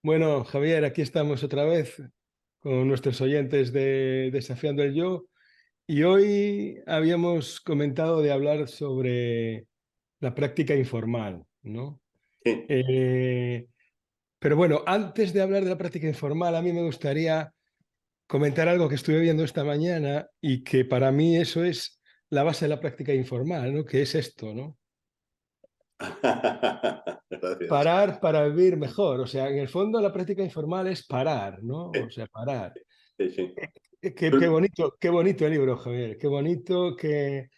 Bueno, Javier, aquí estamos otra vez con nuestros oyentes de Desafiando el Yo y hoy habíamos comentado de hablar sobre la práctica informal, ¿no? Sí. Eh, pero bueno, antes de hablar de la práctica informal, a mí me gustaría comentar algo que estuve viendo esta mañana y que para mí eso es la base de la práctica informal, ¿no? Que es esto, ¿no? Gracias. Parar para vivir mejor. O sea, en el fondo la práctica informal es parar, ¿no? O sea, parar. Sí, sí. Qué bonito el libro, Javier. Qué bonito, qué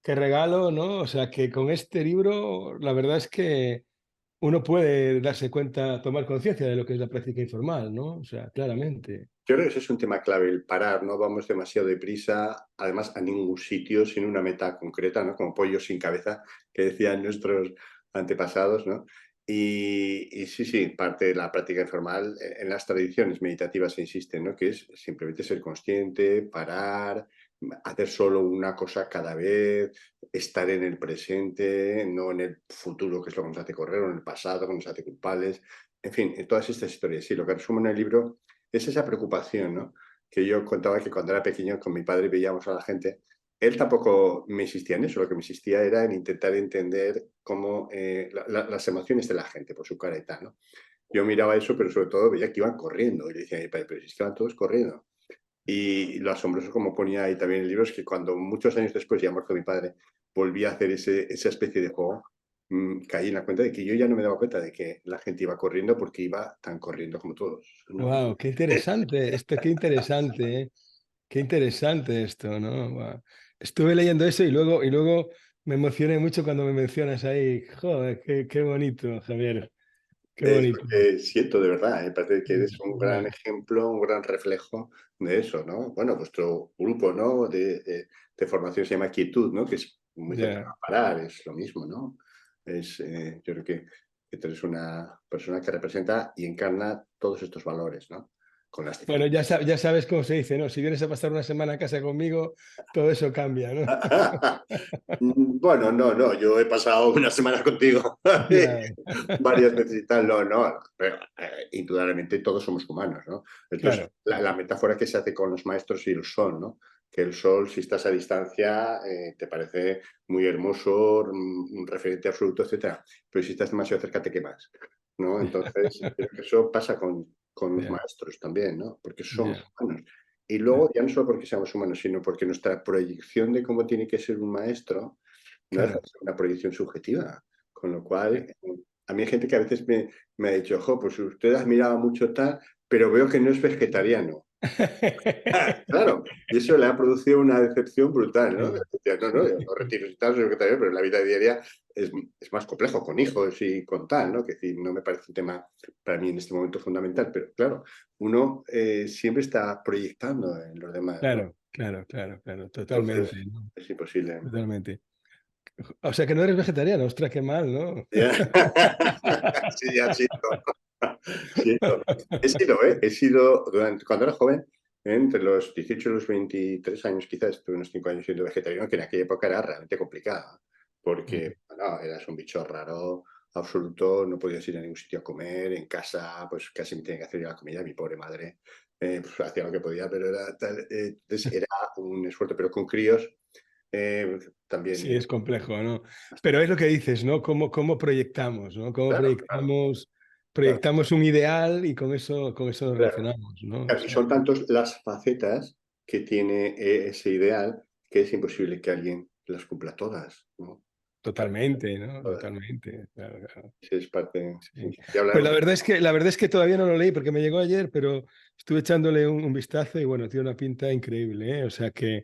regalo, ¿no? O sea, que con este libro la verdad es que uno puede darse cuenta, tomar conciencia de lo que es la práctica informal, ¿no? O sea, claramente. Yo creo que ese es un tema clave, el parar, no vamos demasiado deprisa, además a ningún sitio sin una meta concreta, ¿no? Como pollos sin cabeza, que decían nuestros antepasados, ¿no? Y sí, sí, parte de la práctica informal en las tradiciones meditativas se insiste, ¿no? Que es simplemente ser consciente, parar, hacer solo una cosa cada vez, estar en el presente, no en el futuro, que es lo que nos hace correr, o en el pasado, que nos hace culpables. En fin, en todas estas historias. Sí, lo que resumo en el libro es esa preocupación, ¿no? Que yo contaba que cuando era pequeño con mi padre veíamos a la gente. Él tampoco me insistía en eso, lo que me insistía era en intentar entender cómo las emociones de la gente por su cara y tal, ¿no? Yo miraba eso, pero sobre todo veía que iban corriendo. Y le decía a mi padre, pero si estaban todos corriendo. Y lo asombroso, como ponía ahí también en el libro, es que cuando muchos años después, ya muerto mi padre, volví a hacer esa especie de juego, caí en la cuenta de que yo ya no me daba cuenta de que la gente iba corriendo porque iba tan corriendo como todos, ¿no? Wow, qué interesante esto, qué interesante, ¿eh? Qué interesante esto, ¿no? Guau. Estuve leyendo eso y luego me emocioné mucho cuando me mencionas ahí. Joder, qué bonito, Javier, qué Es lo bonito. que siento de verdad, me parece que eres un gran Ya, ejemplo, un gran reflejo de eso, ¿no? Bueno, vuestro grupo, ¿no? De formación se llama Quietud, ¿no? Que es muy cercano ya. a parar, es lo mismo, ¿no? Yo creo que tú eres una persona que representa y encarna todos estos valores, ¿no? Con las Bueno, diferencias. ya sabes cómo se dice, ¿no? Si vienes a pasar una semana a casa conmigo, todo eso cambia, ¿no? Bueno, no, no, yo he pasado una semana contigo Ya, varias veces y tal, no, no, pero indudablemente todos somos humanos, ¿no? Esto es claro, la claro. metáfora que se hace con los maestros y el sol, ¿no? Que el sol, si estás a distancia, te parece muy hermoso, un referente absoluto, etcétera, pero si estás demasiado cerca te quemas, ¿no? Entonces, creo que eso pasa con los Ya, maestros también, ¿no? Porque somos ya, humanos. Y ya, luego, ya no solo porque seamos humanos, sino porque nuestra proyección de cómo tiene que ser un maestro no deja claro. de ser una proyección subjetiva. Con lo cual, Ya. a mí hay gente que a veces me ha dicho, jo, pues usted admiraba mucho tal, pero veo que no es vegetariano. Claro, y eso le ha producido una decepción brutal, ¿no? Sí, Decía, no, no, yo no retiro y tal, soy vegetariano, pero en la vida diaria es más complejo, con hijos y con tal, ¿no? Que decir, no me parece un tema para mí en este momento fundamental, pero claro, uno siempre está proyectando en los demás, ¿no? claro, claro, claro, claro, Entonces, totalmente, ¿no? es imposible. Totalmente. O sea que no eres vegetariano, ostras, qué mal, ¿no? Ya. Sí, ya sí. Sí, no. He sido, ¿eh? He sido, cuando era joven, entre los 18 y los 23 años quizás, estuve unos 5 años siendo vegetariano, que en aquella época era realmente complicado, porque, bueno, eras un bicho raro, absoluto, no podías ir a ningún sitio a comer, en casa, pues casi me tenía que hacer yo la comida, mi pobre madre, pues hacía lo que podía, pero era tal, entonces era un esfuerzo, pero con críos también. Sí, es complejo, ¿no? Pero es lo que dices, ¿no? ¿Cómo proyectamos, ¿no? ¿Cómo Claro, claro, claro, proyectamos un ideal y con eso nos claro. relacionamos, ¿no? O Claro, y sea, son tantos las facetas que tiene ese ideal que es imposible que alguien las cumpla todas, ¿no? totalmente, ¿no? Todas. Totalmente. Claro, claro. Sí, es parte. Sí, Sí. sí. Y Pues hablar. la verdad es que todavía no lo leí porque me llegó ayer, pero estuve echándole un vistazo y bueno, tiene una pinta increíble, ¿eh? O sea que,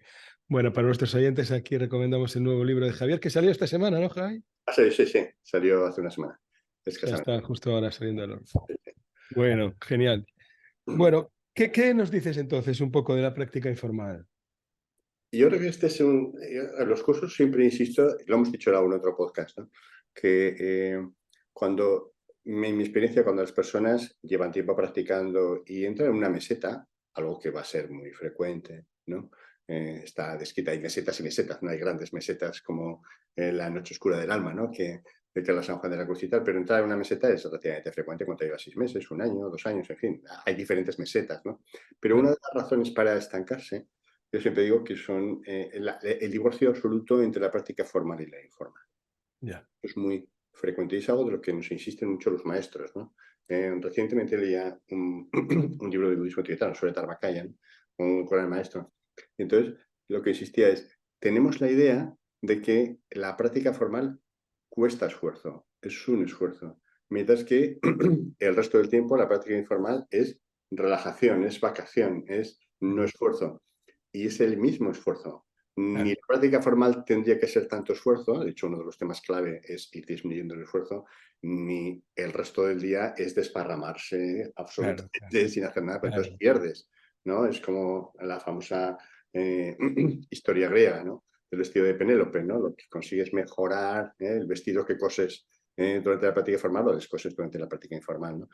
bueno, para nuestros oyentes aquí recomendamos el nuevo libro de Javier que salió esta semana, ¿no, Javi? Sí, sí, sí. Salió hace una semana. Ya Escasamente. está justo ahora saliendo al horno. Bueno, genial. Bueno, qué nos dices entonces un poco de la práctica informal? Y yo creo que este es un. En los cursos siempre insisto, y lo hemos dicho en otro podcast, ¿no? Que cuando. En mi experiencia, cuando las personas llevan tiempo practicando y entran en una meseta, algo que va a ser muy frecuente, ¿no? Está descrita, hay mesetas y mesetas, no hay grandes mesetas como la noche oscura del alma, ¿no? Que de que la San Juan de la Cruz y tal, pero entrar en una meseta es relativamente frecuente cuando lleva 6 meses, 1 año, 2 años, en fin, hay diferentes mesetas, ¿no? Pero una Claro, de las razones para estancarse, yo siempre digo que son el divorcio absoluto entre la práctica formal y la informal. ya. Es muy frecuente y es algo de lo que nos insisten mucho los maestros, ¿no? Recientemente leía un libro de budismo tibetano sobre Dharmakaya, ¿no? Con el maestro. Y entonces, lo que insistía es, tenemos la idea de que la práctica formal cuesta esfuerzo, es un esfuerzo, mientras que el resto del tiempo la práctica informal es relajación, es vacación, es no Ujú, esfuerzo. Y es el mismo esfuerzo. Ni claro, la práctica formal tendría que ser tanto esfuerzo, de hecho uno de los temas clave es ir disminuyendo el esfuerzo, ni el resto del día es desparramarse claro, claro, absolutamente sin hacer nada, pero entonces claro, pierdes, ¿no? Es como la famosa eh, historia griega, ¿no? El vestido de Penélope, ¿no? Lo que consigues mejorar, el vestido que coses durante la práctica formal lo descoses durante la práctica informal, ¿no?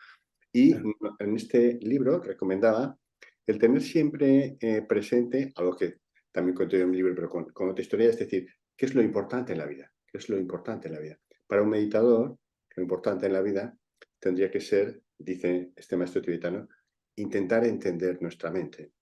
Y claro. en este libro recomendaba el tener siempre presente algo que también cuento yo en mi libro, pero con otra historia, es decir, ¿qué es lo importante en la vida? ¿Qué es lo importante en la vida? Para un meditador, lo importante en la vida tendría que ser, dice este maestro tibetano, intentar entender nuestra mente.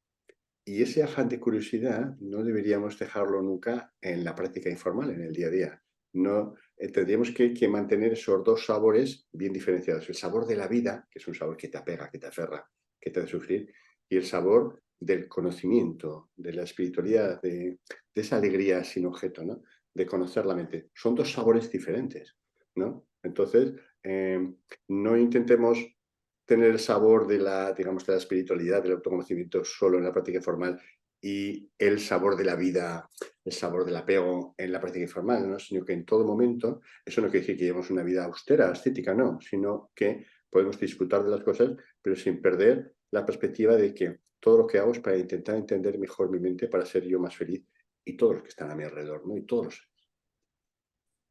Y ese afán de curiosidad no deberíamos dejarlo nunca en la práctica informal, en el día a día. No, tendríamos que mantener esos dos sabores bien diferenciados. El sabor de la vida, que es un sabor que te apega, que te aferra, que te hace sufrir, y el sabor del conocimiento, de la espiritualidad, de esa alegría sin objeto, ¿no? De conocer la mente. Son dos sabores diferentes, ¿no? Entonces, no intentemos tener el sabor de la, digamos, de la espiritualidad, del autoconocimiento solo en la práctica informal y el sabor de la vida, el sabor del apego en la práctica informal, ¿no? Sino que en todo momento, eso no quiere decir que llevemos una vida austera, ascética, no, sino que podemos disfrutar de las cosas, pero sin perder la perspectiva de que todo lo que hago es para intentar entender mejor mi mente, para ser yo más feliz y todos los que están a mi alrededor, ¿no? Y todos los...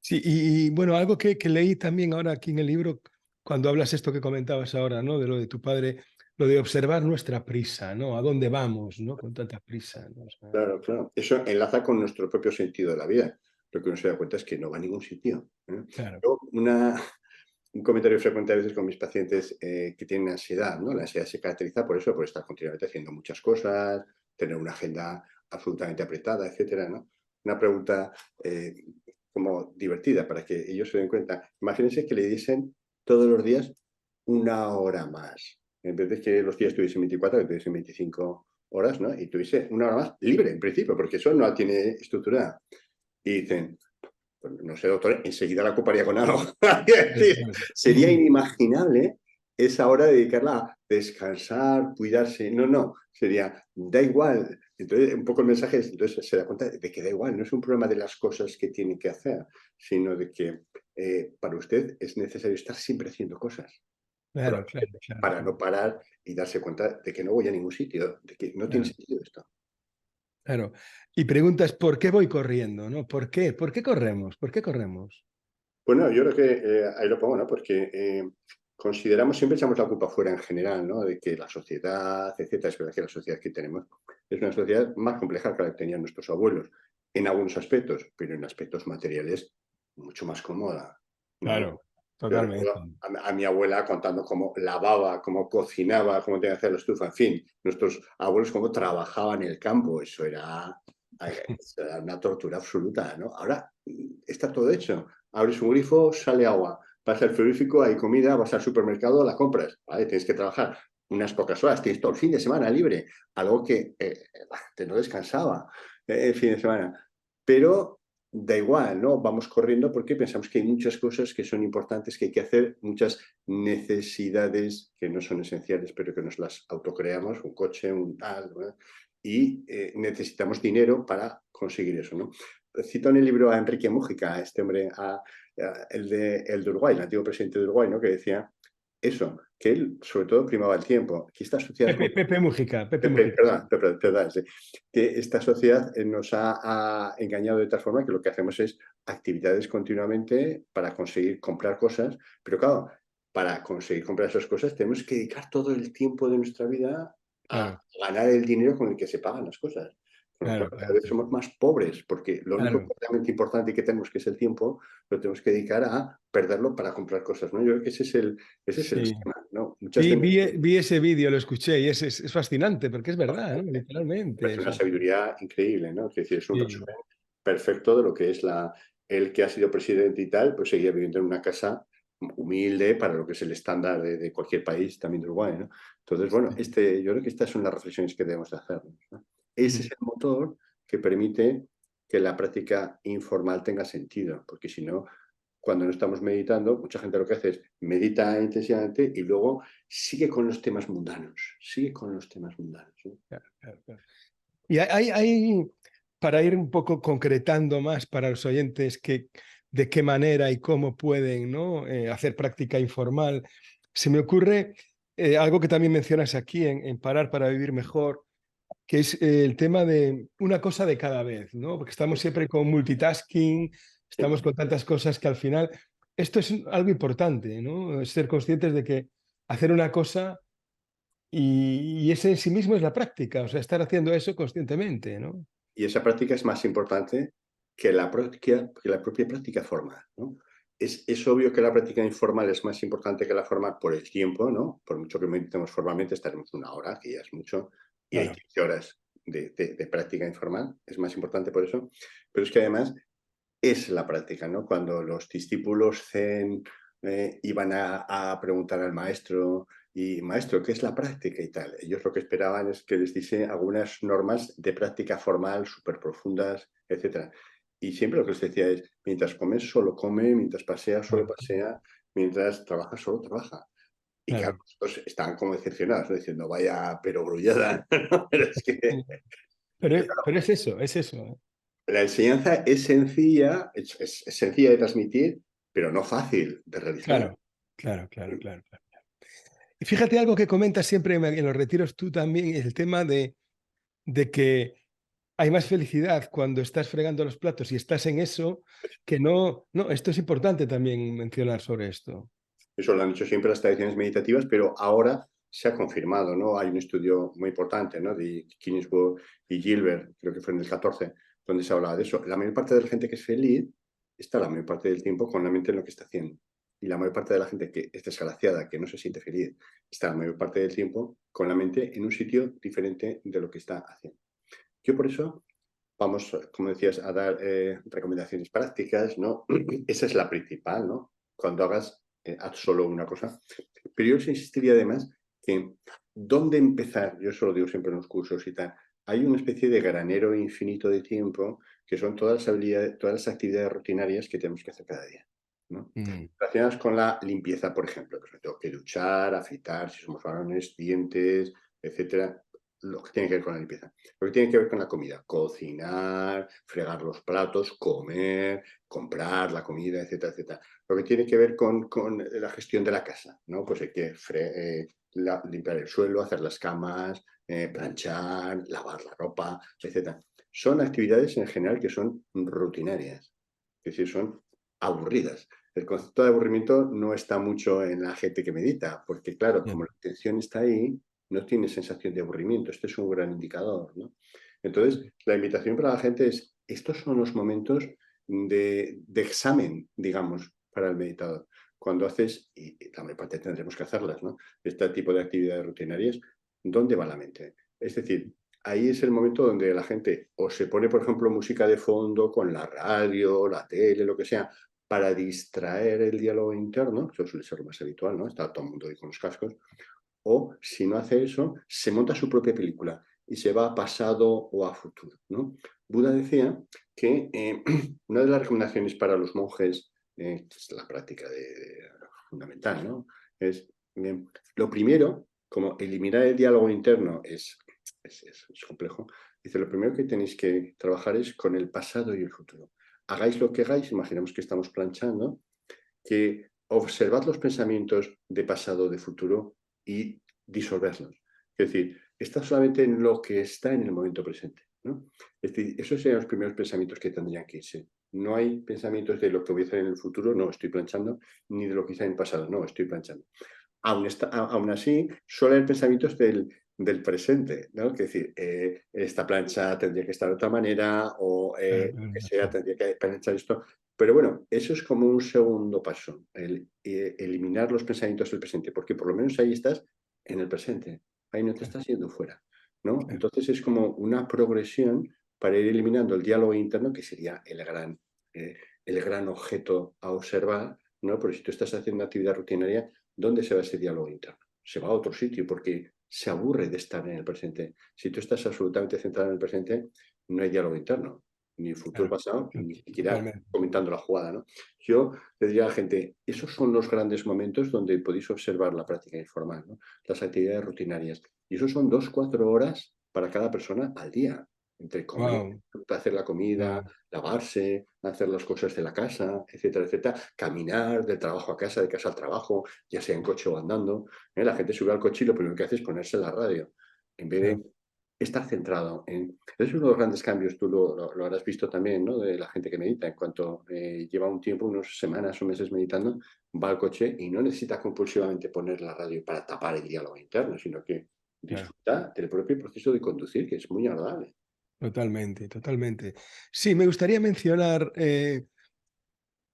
Sí, bueno, algo que leí también ahora aquí en el libro, cuando hablas esto que comentabas ahora, ¿no? De lo de tu padre, lo de observar nuestra prisa, ¿no? ¿A dónde vamos, ¿no? Con tanta prisa, ¿no? O sea, Claro, claro. Eso enlaza con nuestro propio sentido de la vida. Lo que uno se da cuenta es que no va a ningún sitio, ¿eh? claro, Yo, un comentario frecuente a veces con mis pacientes que tienen ansiedad, ¿no? La ansiedad se caracteriza por eso, por estar continuamente haciendo muchas cosas, tener una agenda absolutamente apretada, etcétera, ¿no? Una pregunta como divertida para que ellos se den cuenta. Imagínense que le diesen todos los días 1 hora más. En vez de que los días tuviesen 24, que tuviesen 25 horas, ¿no? Y tuviese 1 hora más libre, en principio, porque eso no la tiene estructurada. Y dicen, pues no sé, doctor, enseguida la ocuparía con algo. Es claro, decir, claro. sería inimaginable esa hora de dedicarla a descansar, cuidarse. No, no, sería, da igual. Entonces, un poco el mensaje es, entonces se da cuenta de que da igual, no es un problema de las cosas que tiene que hacer, sino de que para usted es necesario estar siempre haciendo cosas Claro, claro, claro, para no parar y darse cuenta de que no voy a ningún sitio, de que no tiene claro, sentido esto. claro. Y preguntas, ¿por qué voy corriendo, ¿no? ¿Por qué? ¿Por qué corremos? ¿Por qué corremos? Bueno, yo creo que ahí lo pongo, ¿no? Porque consideramos, siempre echamos la culpa fuera en general, ¿no? De que la sociedad, etcétera, es verdad que la sociedad que tenemos es una sociedad más compleja que la que tenían nuestros abuelos, en algunos aspectos, pero en aspectos materiales mucho más cómoda, ¿no? Claro, Yo totalmente. recuerdo a mi abuela contando cómo lavaba, cómo cocinaba, cómo tenía que hacer la estufa, en fin, nuestros abuelos cómo trabajaban en el campo, eso era una tortura absoluta, ¿no? Ahora está todo hecho. Abres un grifo, sale agua. Vas al frigorífico, hay comida, vas al supermercado, la compras. ¿Vale? Tienes que trabajar unas pocas horas, tienes todo el fin de semana libre, algo que la gente no descansaba el fin de semana. Pero da igual, ¿no? Vamos corriendo porque pensamos que hay muchas cosas que son importantes, que hay que hacer, muchas necesidades que no son esenciales, pero que nos las autocreamos, un coche, un tal, ¿no? Y necesitamos dinero para conseguir eso, ¿no? Cito en el libro a Enrique Mújica, a este hombre, el de Uruguay, el antiguo presidente de Uruguay, ¿no? Que decía eso, que él sobre todo primaba el tiempo, que esta sociedad Pepe Mújica, Pepe Mújica. Perdón, sí. Que esta sociedad nos ha engañado de tal forma que lo que hacemos es actividades continuamente para conseguir comprar cosas, pero claro, para conseguir comprar esas cosas tenemos que dedicar todo el tiempo de nuestra vida a Claro, ganar el dinero con el que se pagan las cosas. Con lo cual claro, cada claro, vez somos más pobres, porque lo único claro. que realmente importante que tenemos, que es el tiempo, lo tenemos que dedicar a perderlo para comprar cosas, ¿no? Yo creo que ese es el Sí. esquema, ¿no? Muchas veces Vi ese vídeo, lo escuché y es fascinante porque es verdad, ¿no? Literalmente. parece O una sea, sabiduría increíble, ¿no? Es decir, es un sí, resumen perfecto de lo que es el que ha sido presidente y tal, pues seguía viviendo en una casa humilde para lo que es el estándar de cualquier país, también de Uruguay, ¿no? Entonces, bueno, sí. yo creo que estas son las reflexiones que debemos de hacer, ¿no? Ese Ujú. es el motor que permite que la práctica informal tenga sentido, porque si no, cuando no estamos meditando, mucha gente lo que hace es medita intensivamente y luego sigue con los temas mundanos, sigue con los temas mundanos, ¿no? Claro, claro, claro. Y para ir un poco concretando más para los oyentes de qué manera y cómo pueden, ¿no? Hacer práctica informal, se me ocurre algo que también mencionas aquí en Parar para Vivir Mejor, que es el tema de una cosa de cada vez, ¿no? Porque estamos siempre con multitasking, Sí. estamos con tantas cosas que al final esto es algo importante, ¿no? Ser conscientes de que hacer una cosa y ese en sí mismo es la práctica, o sea, estar haciendo eso conscientemente, ¿no? Y esa práctica es más importante que la propia práctica formal, ¿no? Es obvio que la práctica informal es más importante que la formal por el tiempo, ¿no? Por mucho que meditemos formalmente, estaremos una hora, que ya es mucho, y hay Claro, 15 horas de práctica informal, es más importante por eso. Pero es que además es la práctica, ¿no? Cuando los discípulos Zen iban a preguntar al maestro, y maestro, ¿qué es la práctica y tal? Ellos lo que esperaban es que les diese algunas normas de práctica formal súper profundas, etcétera. Y siempre lo que les decía es, mientras comes, solo come, mientras paseas, solo claro, pasea, mientras trabajas, solo trabaja. Y claro, claro. nosotros estaban como decepcionados, ¿no? Diciendo, vaya, pero grullada, ¿no? Pero es que Pero es eso, ¿eh? la enseñanza es sencilla, es sencilla de transmitir, pero no fácil de realizar. Claro, claro, claro, claro, claro. Y fíjate algo que comentas siempre en los retiros tú también, el tema de que hay más felicidad cuando estás fregando los platos y estás en eso, que no, no, esto es importante también mencionar sobre esto. Eso lo han hecho siempre las tradiciones meditativas, pero ahora se ha confirmado, ¿no? Hay un estudio muy importante, ¿no? De Kingswood y Gilbert, creo que fue en el 14, donde se hablaba de eso. La mayor parte de la gente que es feliz está la mayor parte del tiempo con la mente en lo que está haciendo. Y la mayor parte de la gente que es desgraciada, que no se siente feliz, está la mayor parte del tiempo con la mente en un sitio diferente de lo que está haciendo. Yo por eso vamos, como decías, a dar recomendaciones prácticas, ¿no? Esa es la principal, ¿no? Cuando hagas, haz solo una cosa. Pero yo os insistiría además que dónde empezar, yo eso lo digo siempre en los cursos y tal, hay una especie de granero infinito de tiempo que son todas las habilidades, todas las actividades rutinarias que tenemos que hacer cada día, ¿no? Mm, Relacionadas con la limpieza, por ejemplo, pues me tengo que duchar, afeitar, si somos varones, dientes, etcétera, lo que tiene que ver con la limpieza. Lo que tiene que ver con la comida, cocinar, fregar los platos, comer, comprar la comida, etcétera, etcétera. Lo que tiene que ver con la gestión de la casa, ¿no? Pues hay que limpiar el suelo, hacer las camas, planchar, lavar la ropa, etcétera. Son actividades en general que son rutinarias, es decir, son aburridas. El concepto de aburrimiento no está mucho en la gente que medita, porque claro, ya, como la atención está ahí, no tiene sensación de aburrimiento. Este es un gran indicador, ¿no? Entonces, la invitación para la gente es, estos son los momentos de examen, digamos, para el meditador. Cuando haces, y la mayor parte tendremos que hacerlas, ¿no? Este tipo de actividades rutinarias, ¿dónde va la mente? Es decir, ahí es el momento donde la gente o se pone, por ejemplo, música de fondo con la radio, la tele, lo que sea, para distraer el diálogo interno, eso suele ser lo más habitual, ¿no? Está todo el mundo ahí con los cascos, o si no hace eso, se monta su propia película y se va a pasado o a futuro, ¿no? Buda decía que una de las recomendaciones para los monjes, que es la práctica fundamental, ¿no? Es lo primero, como eliminar el diálogo interno es complejo, dice, lo primero que tenéis que trabajar es con el pasado y el futuro. Hagáis lo que hagáis, imaginemos que estamos planchando, que observad los pensamientos de pasado, de futuro y disolverlos. Es decir, está solamente en lo que está en el momento presente, ¿no? Es decir, esos serían los primeros pensamientos que tendrían que irse. No hay pensamientos de lo que voy a hacer en el futuro, no, estoy planchando, ni de lo que hice en el pasado, no, estoy planchando. Aún así, suele haber pensamientos del presente, ¿no? Que decir, esta plancha tendría que estar de otra manera o Claro, lo que claro, sea, tendría que planchar esto. Pero bueno, eso es como un segundo paso, el eliminar los pensamientos del presente, porque por lo menos ahí estás en el presente, ahí no te claro, estás yendo fuera, ¿no? claro, Entonces es como una progresión para ir eliminando el diálogo interno, que sería el gran objeto a observar, ¿no? Porque si tú estás haciendo una actividad rutinaria, ¿dónde se va ese diálogo interno? Se va a otro sitio porque se aburre de estar en el presente. Si tú estás absolutamente centrado en el presente, no hay diálogo interno, ni futuro claro, pasado, claro, ni siquiera totalmente. comentando la jugada, ¿no? Yo le diría a la gente, esos son los grandes momentos donde podéis observar la práctica informal, ¿no? Las actividades rutinarias. Y eso son 2, 4 horas para cada persona al día, entre comer, Wow, hacer la comida, wow, lavarse, hacer las cosas de la casa, etcétera, etcétera, caminar del trabajo a casa, de casa al trabajo, ya sea en coche o andando. La gente sube al coche y lo primero que hace es ponerse la radio, en vez claro, de estar centrado en... Es uno de los grandes cambios, tú lo habrás visto también, ¿no? De la gente que medita, en cuanto lleva un tiempo, unas semanas o meses meditando, va al coche y no necesita compulsivamente poner la radio para tapar el diálogo interno, sino que claro. disfruta del propio proceso de conducir, que es muy agradable. Totalmente, totalmente. Sí, me gustaría mencionar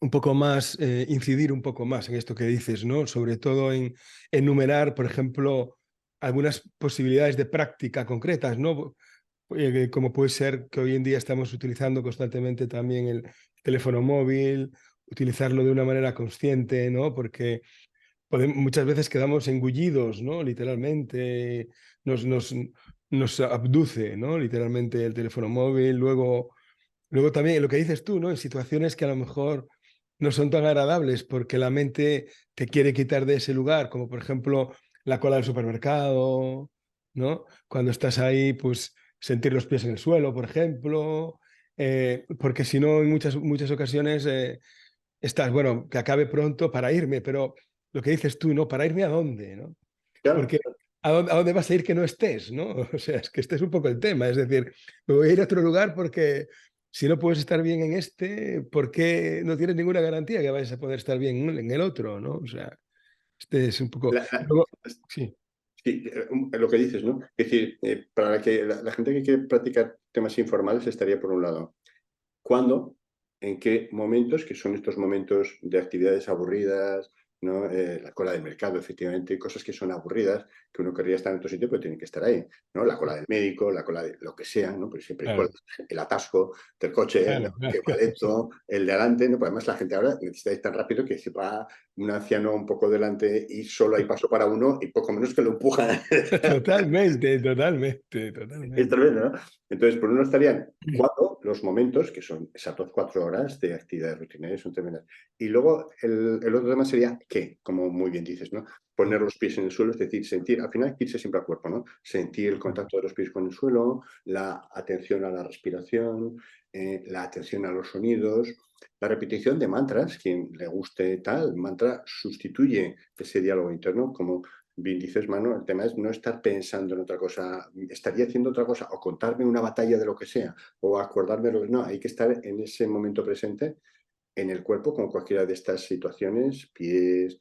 un poco más, incidir un poco más en esto que dices, ¿no? Sobre todo en enumerar, por ejemplo, algunas posibilidades de práctica concretas, ¿no? Como puede ser que hoy en día estamos utilizando constantemente también el teléfono móvil, utilizarlo de una manera consciente, ¿no? Porque muchas veces quedamos engullidos, ¿no? Literalmente, nos abduce, ¿no? Literalmente el teléfono móvil, luego también lo que dices tú, ¿no? En situaciones que a lo mejor no son tan agradables porque la mente te quiere quitar de ese lugar, como por ejemplo la cola del supermercado, ¿no? Cuando estás ahí, pues sentir los pies en el suelo, por ejemplo, porque si no, en muchas ocasiones estás, bueno, que acabe pronto para irme, pero lo que dices tú, ¿no? ¿Para irme a dónde, no? Claro, Porque ¿a dónde vas a ir que no estés, no? O sea, es que este es un poco el tema, es decir, me voy a ir a otro lugar porque si no puedes estar bien en este, ¿por qué no tienes ninguna garantía que vayas a poder estar bien en el otro, no? O sea, este es un poco... la- la- Luego, sí, sí, lo que dices, ¿no? Es decir, para la gente que quiere practicar temas informales estaría por un lado, ¿cuándo? ¿En qué momentos? Que son estos momentos de actividades aburridas, ¿no? La cola del mercado, efectivamente, cosas que son aburridas, que uno querría estar en otro sitio, pero tiene que estar ahí, ¿no? La cola del médico, la cola de lo que sea, ¿no? Pero siempre hay cola. claro, El atasco del coche, ¿no? claro, claro, Que va claro, sí. lento, el de adelante, ¿no? Pues además la gente ahora necesita ir tan rápido que se va un anciano un poco delante y solo hay paso para uno y poco menos que lo empujan. Totalmente, totalmente, Es totalmente. tremendo, ¿no? Entonces, por uno estarían los momentos, que son esas 2, 4 horas de actividades rutinarias, son tremendas. Y luego el otro tema sería qué, como muy bien dices, ¿no? Poner los pies en el suelo, es decir, sentir, al final irse siempre al cuerpo, ¿no? Sentir el contacto de los pies con el suelo, la atención a la respiración, la atención a los sonidos, la repetición de mantras, quien le guste tal, mantra sustituye ese diálogo interno, como bien dices, Manu, el tema es no estar pensando en otra cosa, estaría haciendo otra cosa, o contarme una batalla de lo que sea, o acordarme de lo que... No, hay que estar en ese momento presente, en el cuerpo, con cualquiera de estas situaciones, pies,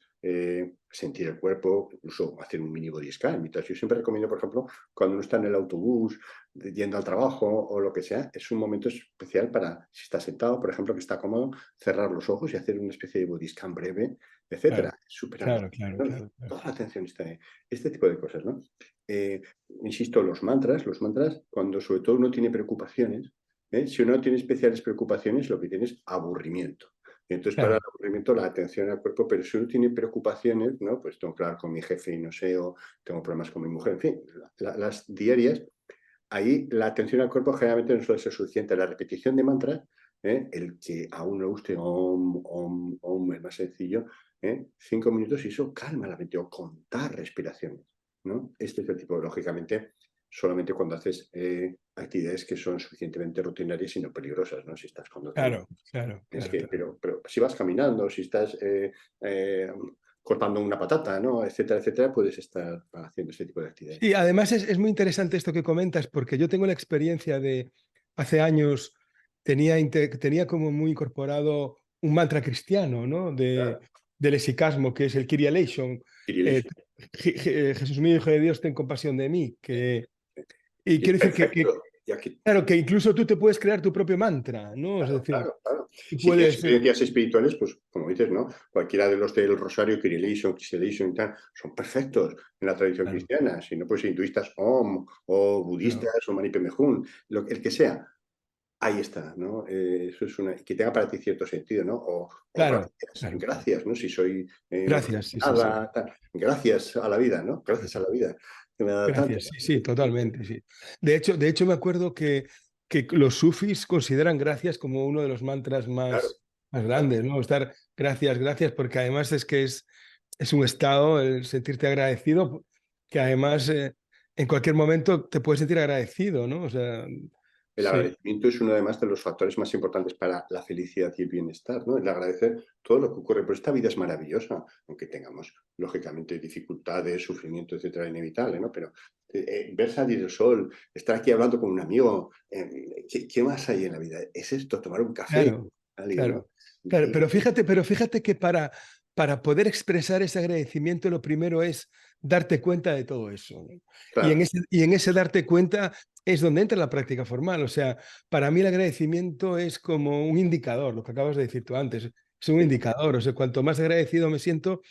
sentir el cuerpo, incluso hacer un mini body scan. Mientras yo siempre recomiendo, por ejemplo, cuando uno está en el autobús, yendo al trabajo o lo que sea, es un momento especial para, si está sentado, por ejemplo, que está cómodo, cerrar los ojos y hacer una especie de body scan breve, etcétera. Claro, Súper claro, agradable, claro, ¿no? Y claro, claro. toda la atención está ahí. Este tipo de cosas, ¿no? Eh, Insisto, los mantras, cuando sobre todo uno tiene preocupaciones, si uno tiene especiales preocupaciones, lo que tiene es aburrimiento. Entonces, para el Claro, aburrimiento, la atención al cuerpo, pero si uno tiene preocupaciones, ¿no? Pues tengo que hablar con mi jefe y no sé, o tengo problemas con mi mujer, en fin, las diarias, ahí la atención al cuerpo generalmente no suele ser suficiente. La repetición de mantras, el que a uno le guste om, om, om, es más sencillo, 5 minutos y eso calma la mente, o contar respiraciones, ¿no? Este es el tipo, lógicamente, solamente cuando haces actividades que son suficientemente rutinarias y no peligrosas, ¿no? Si estás conduciendo, claro, claro, es claro, que, claro. pero si vas caminando, si estás eh, cortando una patata, ¿no? Etcétera, etcétera, puedes estar haciendo ese tipo de actividades. Sí, además es muy interesante esto que comentas, porque yo tengo la experiencia de hace años, tenía como muy incorporado un mantra cristiano, ¿no? Del esicasmo, que es el Kyrie eleison. Kirill, Eh, sí. Jesús mío, Hijo de Dios, ten compasión de mí. Y Y es quiero decir perfecto. Y aquí, claro, que incluso tú te puedes crear tu propio mantra, ¿no? Es claro, decir, claro, claro. tú Si tienes puedes, experiencias espirituales, pues como dices, ¿no? Cualquiera de los del Rosario, Kirilation, Kisilation y tal, son perfectos en la tradición claro, cristiana. Si no, pues hinduistas Om, o claro, budistas, o Mani Padme Hum, el que sea. Ahí está, ¿no? Eso es una... Que tenga para ti cierto sentido, ¿no? O claro, gracias, claro. gracias, ¿no? Si soy Gracias, sí, sí, sí. nada, tal. Gracias a la vida, ¿no? Gracias a la vida que me ha dado tanto. Gracias, sí, sí, totalmente, sí. De hecho me acuerdo que los sufis consideran gracias como uno de los mantras Claro, más claro. grandes, ¿no? Estar gracias, gracias, porque además es un estado, el sentirte agradecido, que además en cualquier momento te puedes sentir agradecido, ¿no? O sea, El sí, agradecimiento es uno además de los factores más importantes para la felicidad y el bienestar, ¿no? El agradecer todo lo que ocurre. Pero esta vida es maravillosa, aunque tengamos, lógicamente, dificultades, sufrimiento, etcétera, inevitable, ¿no? Pero ver salir el sol, estar aquí hablando con un amigo, ¿qué más hay en la vida? Es esto, tomar un café claro, con alguien, ¿no? claro, claro. Y, Pero fíjate que para poder expresar ese agradecimiento, lo primero es darte cuenta de todo eso, ¿no? claro, Y en ese darte cuenta es donde entra la práctica formal. O sea, para mí el agradecimiento es como un indicador, lo que acabas de decir tú antes, es un sí, indicador. O sea, cuanto más agradecido me siento,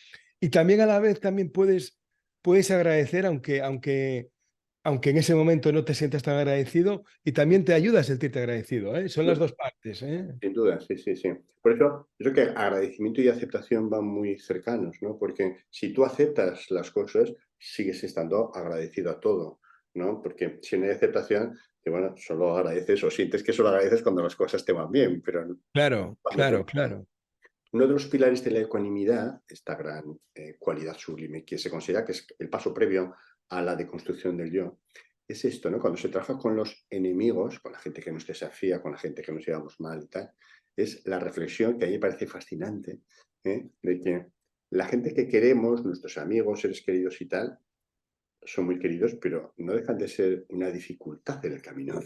y también a la vez también puedes agradecer, aunque en ese momento no te sientas tan agradecido, y también te ayuda a sentirte agradecido, ¿eh? Son las dos partes, ¿eh? sin duda, sí, sí, sí. Por eso, yo creo que agradecimiento y aceptación van muy cercanos, ¿no? Porque si tú aceptas las cosas, sigues estando agradecido a todo, ¿no? Porque si no hay aceptación, que bueno, solo agradeces o sientes que solo agradeces cuando las cosas te van bien, pero no Claro, cuando te claro, van mal. claro, Uno de los pilares de la ecuanimidad, esta gran cualidad sublime que se considera que es el paso previo a la deconstrucción del yo, es esto, ¿no? Cuando se trabaja con los enemigos, con la gente que nos desafía, con la gente que nos llevamos mal y tal, es la reflexión que a mí me parece fascinante, de que la gente que queremos, nuestros amigos, seres queridos y tal, son muy queridos, pero no dejan de ser una dificultad en el camino,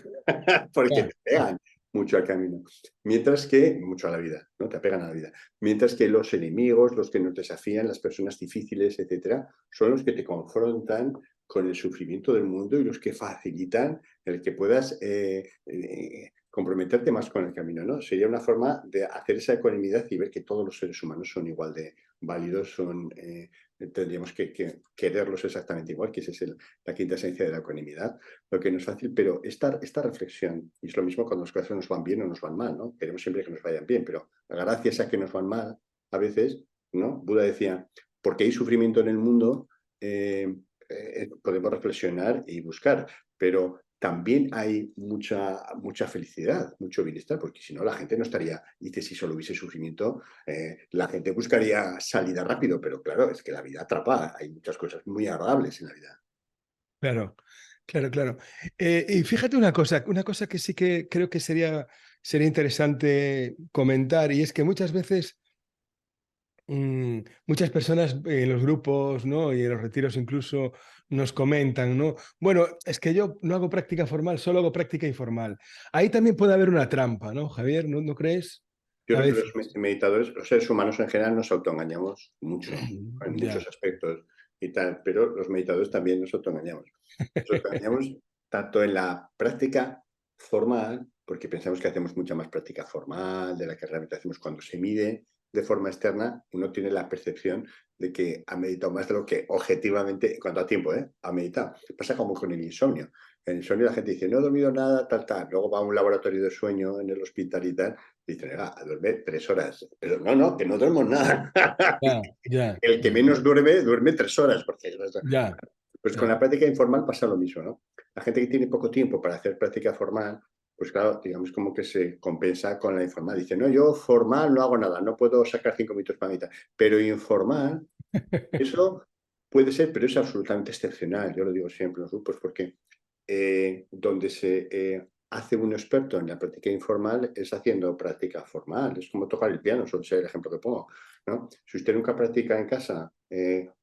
porque ya, te pegan mucho al camino, mientras que, mucho a la vida, ¿no? Te pegan a la vida, mientras que los enemigos, los que nos desafían, las personas difíciles, etcétera, son los que te confrontan con el sufrimiento del mundo y los que facilitan el que puedas comprometerte más con el camino, ¿no? Sería una forma de hacer esa ecuanimidad y ver que todos los seres humanos son igual de válidos, tendríamos que quererlos exactamente igual, que esa es la quinta esencia de la ecuanimidad, lo que no es fácil, pero esta reflexión, y es lo mismo cuando las cosas nos van bien o nos van mal, ¿no? Queremos siempre que nos vayan bien, pero gracias a que nos van mal, a veces, ¿no? Buda decía, porque hay sufrimiento en el mundo, podemos reflexionar y buscar, pero también hay mucha felicidad, mucho bienestar, porque si no la gente no estaría, dice, si solo hubiese sufrimiento, la gente buscaría salida rápido, pero claro, es que la vida atrapa, hay muchas cosas muy agradables en la vida. claro, claro, claro. Y fíjate una cosa que sí que creo que sería interesante comentar, y es que muchas veces muchas personas en los grupos, ¿no? Y en los retiros incluso nos comentan, ¿no? Bueno, es que yo no hago práctica formal, solo hago práctica informal. Ahí también puede haber una trampa, ¿no, Javier? ¿No crees? Yo A creo que veces. los meditadores, los seres humanos en general, nos autoengañamos mucho, en Ya, muchos aspectos y tal, pero los meditadores también nos autoengañamos. Nos autoengañamos tanto en la práctica formal, porque pensamos que hacemos mucha más práctica formal de la que realmente hacemos cuando se mide de forma externa, uno tiene la percepción de que ha meditado más de lo que objetivamente, en cuanto a tiempo, ha meditado. Pasa como con el insomnio. En el insomnio la gente dice, no he dormido nada, tal, tal. Luego va a un laboratorio de sueño en el hospital y tal, dicen, duerme 3 horas. Pero no, que no duermo nada. ya, ya, El que ya, menos duerme, duerme 3 horas. ya, Pues con ya. la práctica informal pasa lo mismo, ¿no? La gente que tiene poco tiempo para hacer práctica formal, pues claro, digamos como que se compensa con la informal. Dice, no, yo formal no hago nada, no puedo sacar 5 minutos para meditar. Pero informal, eso puede ser, pero es absolutamente excepcional. Yo lo digo siempre en los grupos, porque donde se hace un experto en la práctica informal es haciendo práctica formal. Es como tocar el piano, suele ser el ejemplo que pongo, ¿no? Si usted nunca practica en casa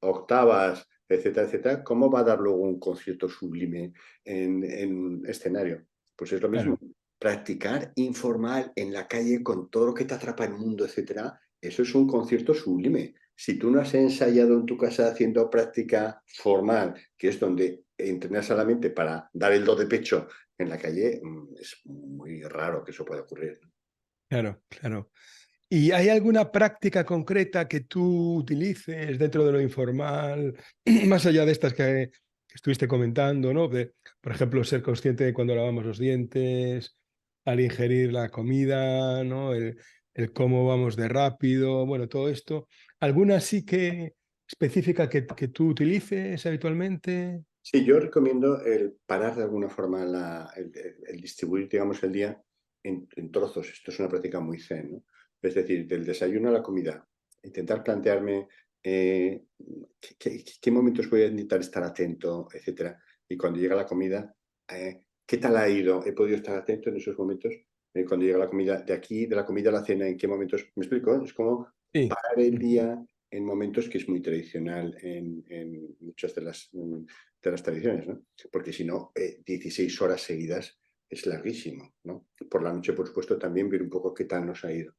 octavas, etcétera, etcétera, ¿cómo va a dar luego un concierto sublime en escenario? Pues es lo mismo. Claro, Practicar informal en la calle con todo lo que te atrapa el mundo, etcétera, eso es un concierto sublime. si tú no has ensayado en tu casa haciendo práctica formal, que es donde entrenas a la mente para dar el do de pecho en la calle, es muy raro que eso pueda ocurrir. Claro, claro. ¿Y hay alguna práctica concreta que tú utilices dentro de lo informal, más allá de estas que estuviste comentando, ¿no? Por ejemplo, ser consciente de cuando lavamos los dientes, al ingerir la comida, ¿no? El cómo vamos de rápido, bueno, todo esto. ¿Alguna sí que específica que tú utilices habitualmente? Sí, yo recomiendo el parar de alguna forma el distribuir, digamos, el día en trozos. Esto es una práctica muy zen, ¿no? Es decir, del desayuno a la comida, intentar plantearme qué momentos voy a intentar estar atento, etcétera. Y cuando llega la comida, ¿qué tal ha ido? ¿He podido estar atento en esos momentos? Cuando llega la comida, de aquí, de la comida a la cena, ¿en qué momentos? ¿Me explico? Es como Sí. parar el día en momentos que es muy tradicional en muchas de las tradiciones, ¿no? Porque si no, 16 horas seguidas es larguísimo, ¿no? Por la noche, por supuesto, también ver un poco qué tal nos ha ido.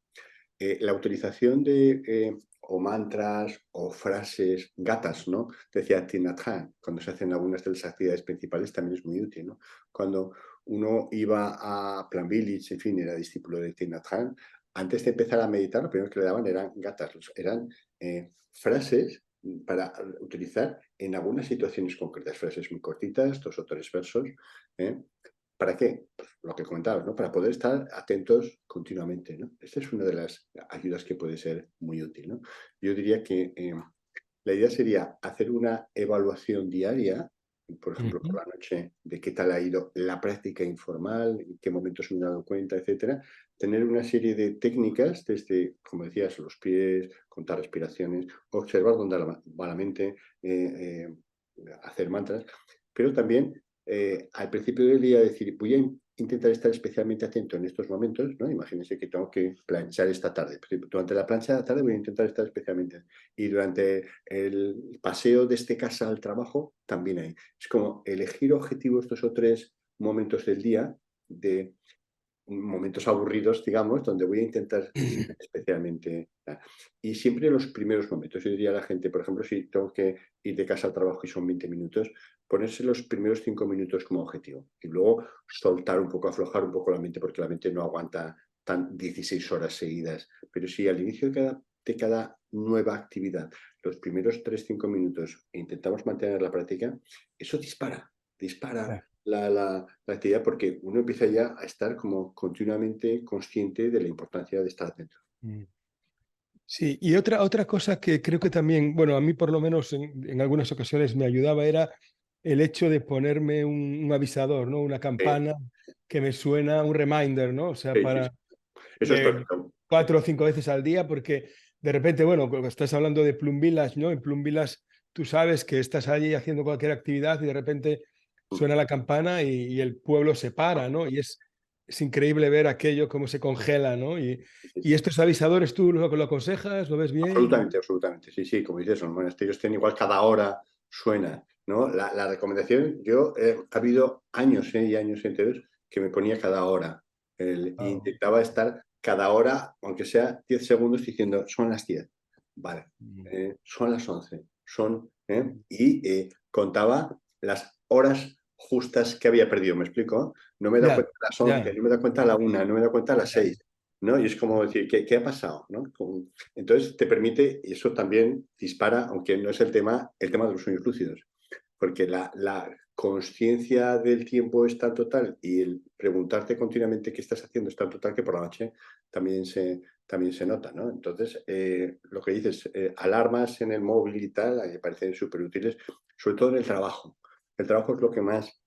La utilización de o mantras o frases gatas, ¿no? Decía Thich Nhat Hanh, cuando se hacen algunas de las actividades principales también es muy útil, ¿no? Cuando uno iba a Plan Village, en fin, era discípulo de Thich Nhat Hanh, antes de empezar a meditar, lo primero que le daban eran gatas, eran frases para utilizar en algunas situaciones concretas, frases muy cortitas, 2 o 3 versos, ¿eh? ¿Para qué? Pues lo que comentabas, ¿no? Para poder estar atentos continuamente, ¿no? Esta es una de las ayudas que puede ser muy útil, ¿no? Yo diría que la idea sería hacer una evaluación diaria, por ejemplo, por Ujú. la noche, de qué tal ha ido la práctica informal, en qué momentos me he dado cuenta, etcétera. Tener una serie de técnicas, desde, como decías, los pies, contar respiraciones, observar dónde va la mente, hacer mantras, pero también al principio del día decir, voy a intentar estar especialmente atento en estos momentos, ¿no? Imagínense que tengo que planchar esta tarde. Durante la plancha de la tarde voy a intentar estar especialmente. Y durante el paseo desde casa al trabajo también hay. Es como elegir objetivos 2 o 3 momentos del día de momentos aburridos, digamos, donde voy a intentar ser especialmente. Y siempre los primeros momentos. Yo diría a la gente, por ejemplo, si tengo que ir de casa al trabajo y son 20 minutos, ponerse los primeros 5 minutos como objetivo. Y luego soltar un poco, aflojar un poco la mente, porque la mente no aguanta 16 horas seguidas. Pero si al inicio de cada nueva actividad, los primeros 3 o 5 minutos, intentamos mantener la práctica, eso dispara Claro. la actividad porque uno empieza ya a estar como continuamente consciente de la importancia de estar atento. Mm. Sí, y otra cosa que creo que también, bueno, a mí por lo menos en algunas ocasiones me ayudaba era el hecho de ponerme un avisador, ¿no? Una Sí, campana que me suena, un reminder, ¿no? O sea, sí, sí, sí. para Eso es de correcto. 4 o 5 veces al día, porque de repente, bueno, cuando estás hablando de Plum Village, ¿no? En Plum Village tú sabes que estás allí haciendo cualquier actividad y de repente suena la campana y el pueblo se para, ¿no? Y es increíble ver aquello cómo se congela, ¿no? Sí, sí, Y sí. estos avisadores, ¿tú lo aconsejas? ¿Lo ves bien? Absolutamente, absolutamente. Sí, sí, como dices, los monasterios tienen igual cada hora suena, ¿no? La recomendación, yo, ha habido años y años enteros que me ponía cada hora. Y Ah, intentaba estar cada hora, aunque sea 10 segundos, diciendo, son las 10. Vale, mm, son las 11. Y contaba las horas justas que había perdido, ¿me explico? No me he dado ya, cuenta a las 11, ya, no me he dado cuenta a la 1, no me he dado cuenta a las ya. 6, ¿no? Y es como decir, ¿qué ha pasado? ¿No? Entonces te permite, y eso también dispara, aunque no es el tema de los sueños lúcidos, porque la conciencia del tiempo es tan total y el preguntarte continuamente qué estás haciendo es tan total que por la noche también se nota, ¿no? Entonces, lo que dices, alarmas en el móvil y tal, me parecen súper útiles, sobre todo en el trabajo. El trabajo es lo que más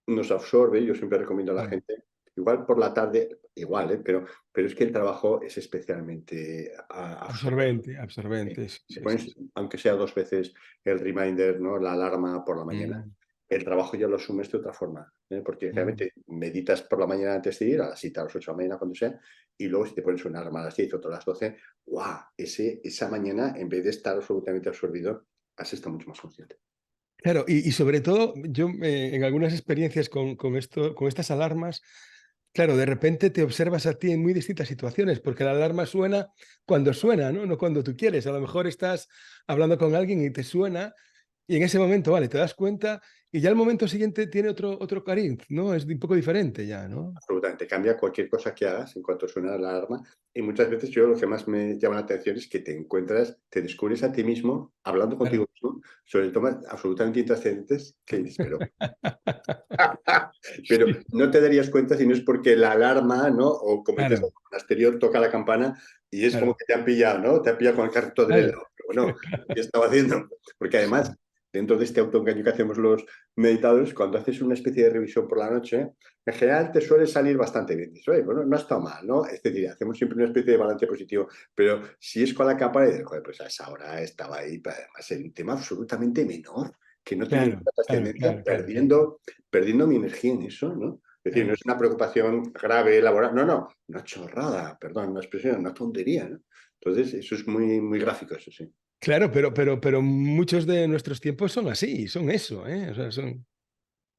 nos absorbe, yo siempre recomiendo a la Claro. gente, igual por la tarde, igual, pero es que el trabajo es especialmente absorbente. Absorbente, absorbente, sí, Te sí, sí, pones, sí. aunque sea 2 veces el reminder, ¿no? La alarma por la mañana, Mm, el trabajo ya lo asumes de otra forma, porque mm. realmente meditas por la mañana antes de ir, a la cita a las 8 de la mañana, cuando sea, y luego si te pones una alarma a las 10 o a las 12, ¡guau! Esa mañana, en vez de estar absolutamente absorbido, has estado mucho más consciente. Claro, y sobre todo, yo en algunas experiencias con esto, con estas alarmas, claro, de repente te observas a ti en muy distintas situaciones, porque la alarma suena cuando suena, ¿no? No cuando tú quieres. A lo mejor estás hablando con alguien y te suena y en ese momento, vale, te das cuenta y ya el momento siguiente tiene otro cariz, ¿no? Es un poco diferente ya, ¿no? Absolutamente, cambia cualquier cosa que hagas en cuanto suena la alarma. Y muchas veces yo lo que más me llama la atención es que te encuentras, te descubres a ti mismo hablando Claro. contigo mismo sobre temas absolutamente intrascendentes que dices, pero Sí, no te darías cuenta si no es porque la alarma, ¿no? O como dices, claro, el exterior toca la campana y es como claro, que te han pillado, ¿no? Te han pillado con el carrito del claro, helado. Pero bueno, ¿qué estaba haciendo? Porque además, sí, dentro de este autoengaño que hacemos los meditadores, cuando haces una especie de revisión por la noche, en general te suele salir bastante bien. Dices, oye, bueno, no ha estado mal, ¿no? Es decir, hacemos siempre una especie de balance positivo. Pero si es con la capa, dices, joder, pues a esa hora estaba ahí, pero además en un tema absolutamente menor, que no tiene claro, ninguna claro, trascendencia, claro, claro, claro, perdiendo mi energía en eso, ¿no? Es decir, no claro. es una preocupación grave, laboral, no, una chorrada, perdón, una expresión, una tontería, ¿no? Entonces, eso es muy, muy gráfico, eso sí, Claro, pero muchos de nuestros tiempos son así, son eso, ¿eh? O sea, son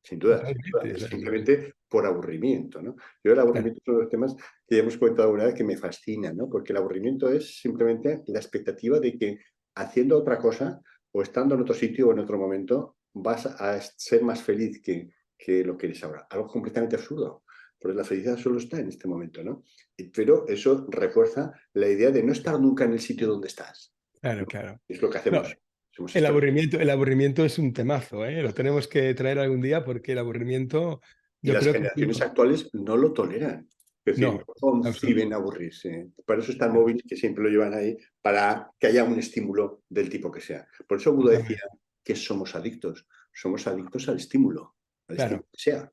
sin duda, sin duda. totalmente. O Es sea, simplemente por aburrimiento, ¿no? Yo el claro, aburrimiento es uno de los temas que ya hemos comentado alguna vez que me fascina, ¿no? Porque el aburrimiento es simplemente la expectativa de que haciendo otra cosa o estando en otro sitio o en otro momento vas a ser más feliz que lo que eres ahora. Algo completamente absurdo, porque la felicidad solo está en este momento, ¿no? Pero eso refuerza la idea de no estar nunca en el sitio donde estás, claro, ¿no? claro. Es lo que No, hacemos. Somos expertos. el aburrimiento es un temazo, ¿eh? Lo tenemos que traer algún día porque el aburrimiento, Y yo las creo que generaciones actuales no lo toleran. Es decir, no, no conciben absoluto. aburrirse. Para eso están móviles que siempre lo llevan ahí, para que haya un estímulo del tipo que sea. Por eso Buda decía Totalmente. que somos adictos. Somos adictos al estímulo Claro, que sea.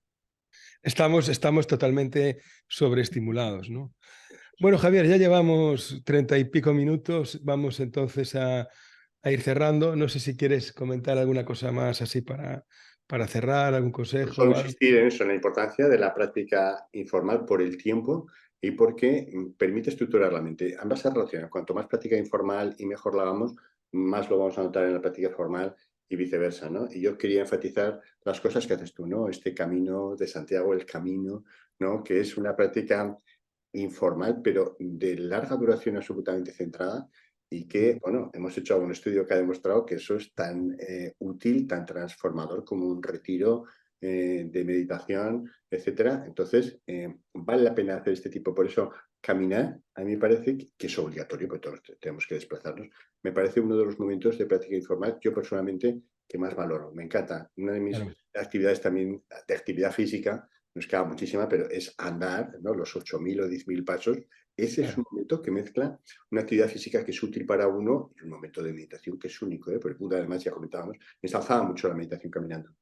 estamos totalmente sobreestimulados, ¿no? Bueno, Javier, ya llevamos 30 y pico minutos. Vamos entonces a ir cerrando. No sé si quieres comentar alguna cosa más así para cerrar, algún consejo Solo o algo. insistir en eso, en la importancia de la práctica informal por el tiempo y porque permite estructurar la mente. Ambas se relacionan. Cuanto más práctica informal y mejor la hagamos, más lo vamos a notar en la práctica formal y viceversa, ¿no? Y yo quería enfatizar las cosas que haces tú, ¿no? Este camino de Santiago, el camino, ¿no? Que es una práctica informal, pero de larga duración absolutamente centrada y que, bueno, hemos hecho algún estudio que ha demostrado que eso es tan útil, tan transformador como un retiro de meditación, etcétera. Entonces, vale la pena hacer este tipo. Por eso, caminar, a mí me parece que es obligatorio, porque todos tenemos que desplazarnos. Me parece uno de los momentos de práctica informal, yo personalmente, que más valoro. Me encanta. Una de mis Claro, actividades también de actividad física, no es que haga muchísima, pero es andar, ¿no? Los 8.000 o 10.000 pasos. Ese es claro. un momento que mezcla una actividad física que es útil para uno y un momento de meditación que es único, ¿eh? Porque Buda, además, ya comentábamos, ensalzaba mucho la meditación caminando.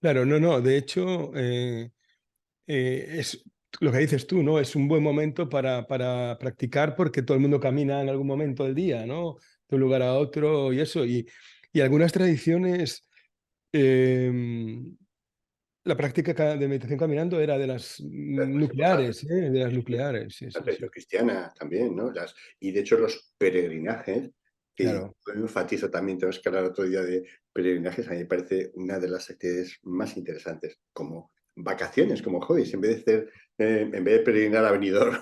Claro, no, no. De hecho, es lo que dices tú, ¿no? Es un buen momento para practicar porque todo el mundo camina en algún momento del día, ¿no? De un lugar a otro y eso. Y algunas tradiciones. eh, La práctica de meditación caminando era de las Las más importantes. nucleares, ¿eh? De las Sí, sí. nucleares, sí, La sí, tradición sí. cristiana también, ¿no? Y de hecho los peregrinajes, que Claro, yo enfatizo también, tenemos que hablar otro día de peregrinajes, a mí me parece una de las actividades más interesantes, como vacaciones, como hobbies, en vez de peregrinar a Benidorm,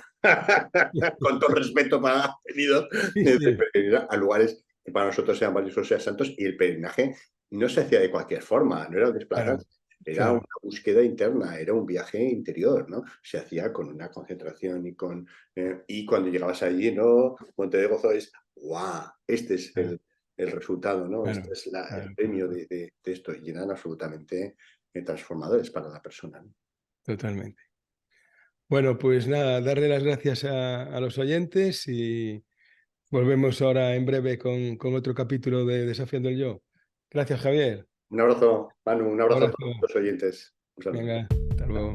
con todo respeto para Benidorm, sí, de sí, peregrinar a lugares que para nosotros sean valiosos, sean santos, y el peregrinaje no se hacía de cualquier forma, no era un claro, desplazarse, era una claro. búsqueda interna, era un viaje interior, ¿no? Se hacía con una concentración y cuando llegabas allí, ¿no? Monte de Gozo es, ¡guau! Este es Claro, el resultado, ¿no? Este claro, es el claro, premio claro, de esto. Y eran absolutamente transformadores para la persona, ¿no? totalmente. Bueno, pues nada, darle las gracias a los oyentes y volvemos ahora en breve con otro capítulo de Desafiando el Yo. Gracias, Javier. Un abrazo, Manu, un Un abrazo a abrazo. todos los oyentes. Un saludo. Venga, hasta luego.